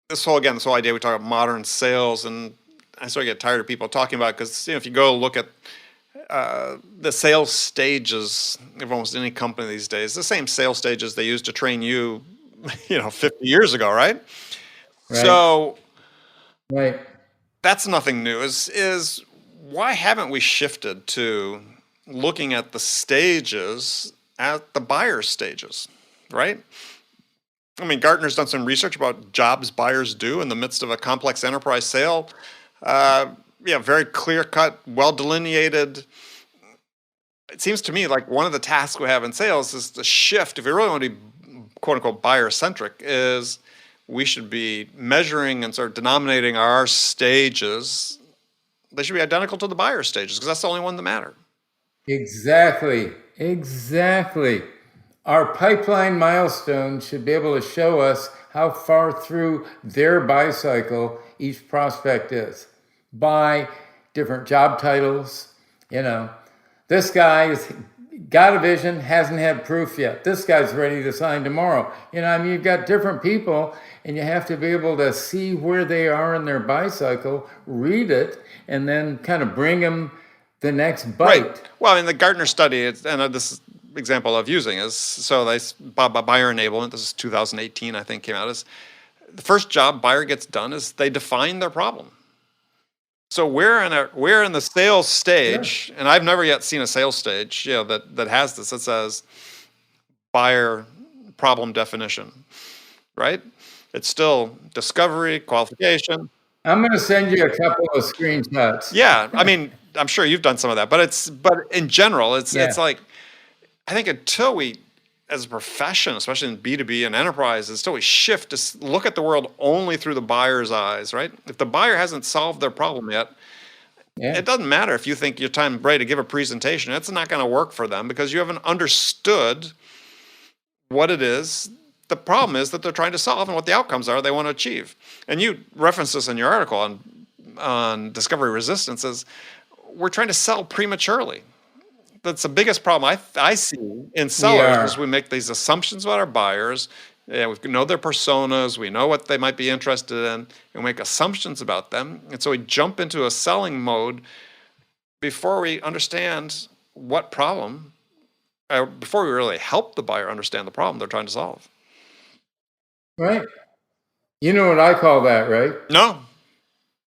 this whole idea we talk about modern sales, and I sort of get tired of people talking about it because, if you go look at the sales stages of almost any company these days, the same sales stages they used to train you, 50 years ago, right? So that's nothing new. Is why haven't we shifted to looking at the stages at the buyer's stages, right? I mean, Gartner's done some research about jobs buyers do in the midst of a complex enterprise sale. Very clear-cut, well-delineated. It seems to me like one of the tasks we have in sales is the shift. If we really want to be quote unquote buyer centric is we should be measuring and sort of denominating our stages. They should be identical to the buyer stages because that's the only one that matter. Exactly. Our pipeline milestone should be able to show us how far through their buy cycle each prospect is by different job titles. This guy's got a vision, hasn't had proof yet. This guy's ready to sign tomorrow. You've got different people, and you have to be able to see where they are in their buy cycle, read it, and then kind of bring them the next bite. Right. Well, in the Gartner study, and this is example of using is, so they buyer enablement, this is 2018, I think, came out, is the first job buyer gets done is they define their problem. So we're in the sales stage, and I've never yet seen a sales stage, that has this. It says buyer problem definition, right? It's still discovery, qualification. I'm going to send you a couple of screenshots. Yeah, I mean, I'm sure you've done some of that, but in general, it's like, I think until we, as a profession, especially in B2B and enterprise, until we shift to look at the world only through the buyer's eyes, right? If the buyer hasn't solved their problem yet, it doesn't matter if you think your time ready to give a presentation. It's not going to work for them because you haven't understood what it is. The problem is that they're trying to solve and what the outcomes are they want to achieve. And you referenced this in your article on discovery resistance, is we're trying to sell prematurely. That's the biggest problem I see in sellers is we make these assumptions about our buyers. Yeah, we know their personas, we know what they might be interested in, and we make assumptions about them. And so we jump into a selling mode before we understand what problem, before we really help the buyer understand the problem they're trying to solve. Right. You know what I call that, right? No.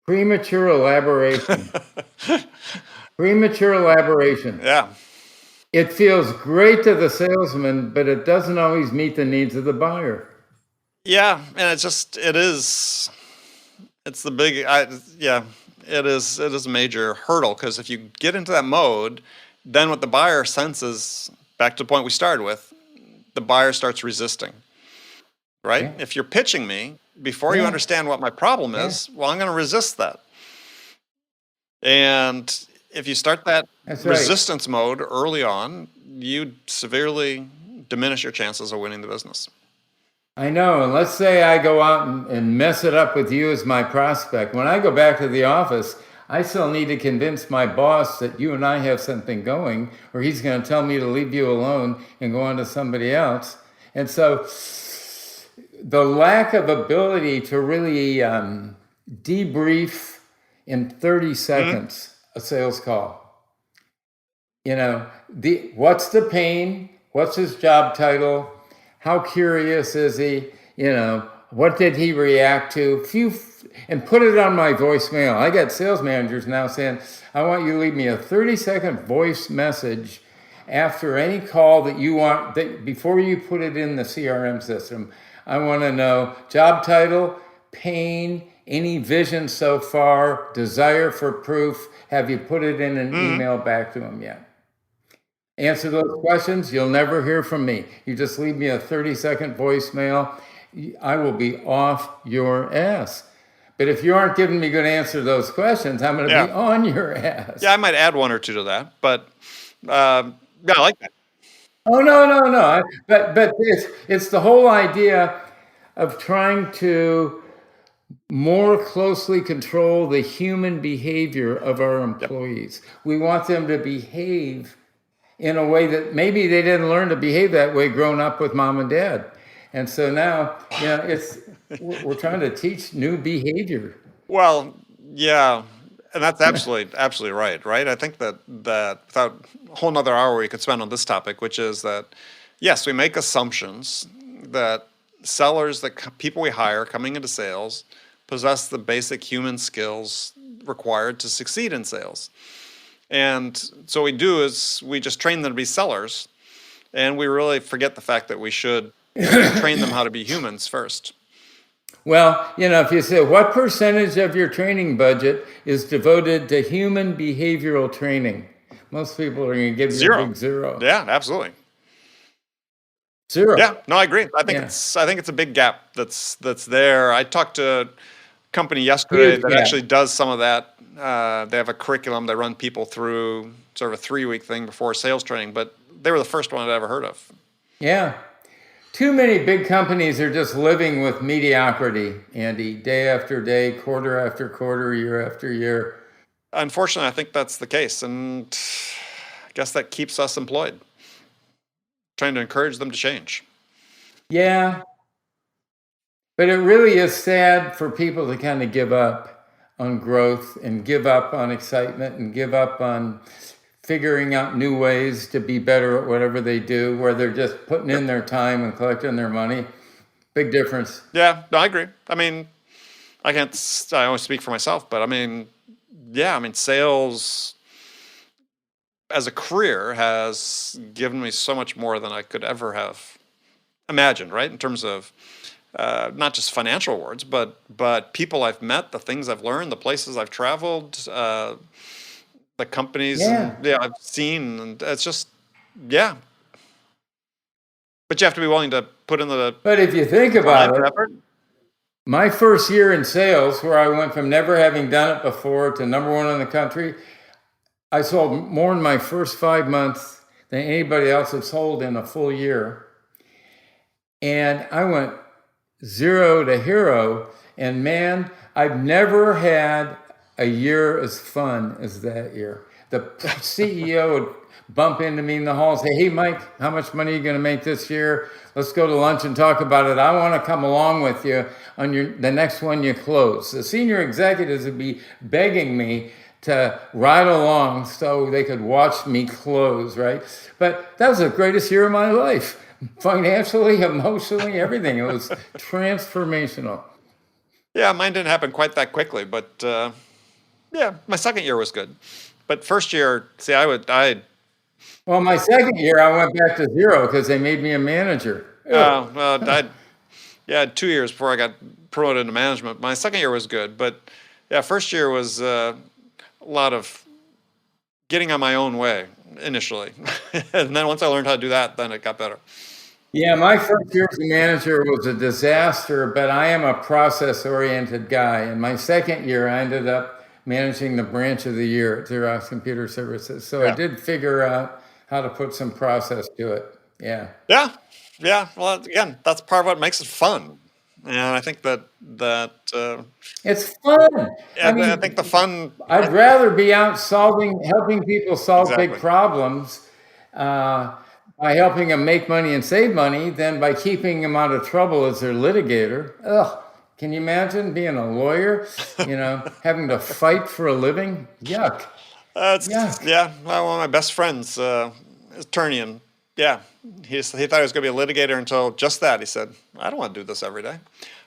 Premature elaboration. Premature elaboration. Yeah. It feels great to the salesman, but it doesn't always meet the needs of the buyer. Yeah, and it is the big, it is a major hurdle, because if you get into that mode, then what the buyer senses, back to the point we started with, the buyer starts resisting, right? Yeah. If you're pitching me, before you understand what my problem is, well, I'm going to resist that. And if you start that resistance mode early on, you severely diminish your chances of winning the business. I know. And let's say I go out and mess it up with you as my prospect. When I go back to the office, I still need to convince my boss that you and I have something going, or he's going to tell me to leave you alone and go on to somebody else. And so the lack of ability to really debrief in 30 seconds a sales call. What's the pain? What's his job title? How curious is he? What did he react to? And put it on my voicemail. I got sales managers now saying, I want you to leave me a 30-second voice message after any call that you want, before you put it in the CRM system. I want to know job title, pain, any vision so far, desire for proof. Have you put it in an email back to him yet? Answer those questions. You'll never hear from me. You just leave me a 30-second voicemail. I will be off your ass. But if you aren't giving me good answer to those questions, I'm going to be on your ass. Yeah, I might add one or two to that, but I like that. Oh, no. But it's the whole idea of trying to more closely control the human behavior of our employees. We want them to behave in a way that maybe they didn't learn to behave that way growing up with mom and dad. And so now, we're trying to teach new behavior. Well, yeah, and that's absolutely right? I think that without a whole nother hour we could spend on this topic, which is that, yes, we make assumptions that sellers, that people we hire coming into sales, possess the basic human skills required to succeed in sales. And so what we do is we just train them to be sellers, and we really forget the fact that we should train them how to be humans first. Well, if you say, what percentage of your training budget is devoted to human behavioral training? Most people are going to give you a big zero. Yeah, absolutely. Zero. Yeah, no, I agree. I think Yeah. it's a big gap that's there. I talked to a company yesterday Huge that gap. actually does some of that. They have a curriculum they run people through, sort of a 3-week thing before sales training, but they were the first one I'd ever heard of. Yeah. Too many big companies are just living with mediocrity, Andy, day after day, quarter after quarter, year after year. Unfortunately, I think that's the case, and I guess that keeps us employed, trying to encourage them to change. Yeah. But it really is sad for people to kind of give up on growth and give up on excitement and give up on figuring out new ways to be better at whatever they do, where they're just putting in their time and collecting their money. Big difference. Yeah, no, I agree. I mean, I always speak for myself, but I mean, yeah, I mean, sales as a career has given me so much more than I could ever have imagined, right? In terms of not just financial rewards, but people I've met, the things I've learned, the places I've traveled, the companies I've seen, and it's just, yeah. But you have to be willing to put in the But if you think about it, effort. my first year in sales, where I went from never having done it before to number one in the country, I sold more in my first 5 months than anybody else had sold in a full year. And I went 0 to hero. And man, I've never had a year as fun as that year. The CEO would bump into me in the hall and say, "Hey, Mike, how much money are you going to make this year? Let's go to lunch and talk about it. I want to come along with you on the next one you close." The senior executives would be begging me to ride along so they could watch me close, right? But that was the greatest year of my life. Financially, emotionally, everything. It was transformational. Yeah, mine didn't happen quite that quickly, but yeah, my second year was good. But first year, see, Well, my second year, I went back to 0 because they made me a manager. I had 2 years before I got promoted into management. My second year was good, but yeah, first year was a lot of getting on my own way initially. And then once I learned how to do that, then it got better. Yeah, my first year as a manager was a disaster, but I am a process-oriented guy. And my second year, I ended up managing the branch of the year at Xerox Computer Services. So I did figure out how to put some process to it. Yeah. Yeah. Well, again, that's part of what makes it fun. And I think that It's fun. I think the fun. I'd rather be out helping people solve big Exactly. problems by helping them make money and save money than by keeping them out of trouble as their litigator. Ugh. Can you imagine being a lawyer, having to fight for a living? Yuck. Yuck. Yeah. Well, one of my best friends, is attorney, and yeah, he thought he was going to be a litigator until just that. He said, "I don't want to do this every day."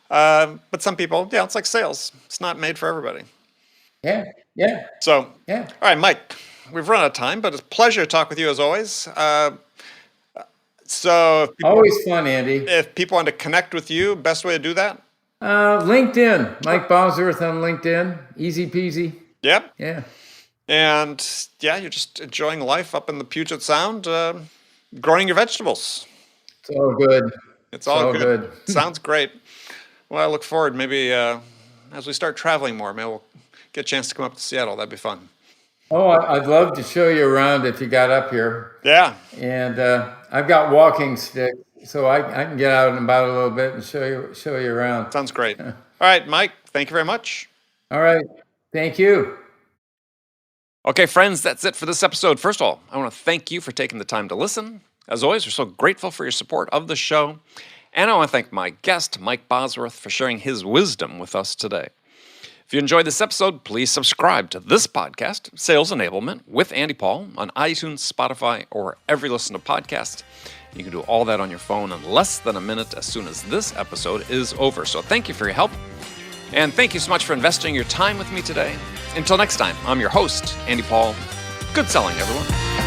But some people, it's like sales. It's not made for everybody. Yeah. So, Yeah. all right, Mike, we've run out of time, but it's a pleasure to talk with you as always. So Always fun, Andy. if people want to connect with you, best way to do that? LinkedIn. Mike Bosworth on LinkedIn. Easy peasy. Yep. Yeah. And yeah, you're just enjoying life up in the Puget Sound, growing your vegetables. It's all good. It's all good. good. Sounds great. Well, I look forward, maybe as we start traveling more, maybe we'll get a chance to come up to Seattle. That'd be fun. Oh, I'd love to show you around if you got up here. Yeah. And I've got walking sticks, so I can get out and about a little bit and show you around. Sounds great. All right, Mike, thank you very much. All right. Thank you. Okay, friends, that's it for this episode. First of all, I want to thank you for taking the time to listen. As always, we're so grateful for your support of the show. And I want to thank my guest, Mike Bosworth, for sharing his wisdom with us today. If you enjoyed this episode, please subscribe to this podcast, Sales Enablement with Andy Paul, on iTunes, Spotify, or wherever you listen to podcasts. You can do all that on your phone in less than a minute as soon as this episode is over. So thank you for your help. And thank you so much for investing your time with me today. Until next time, I'm your host, Andy Paul. Good selling, everyone.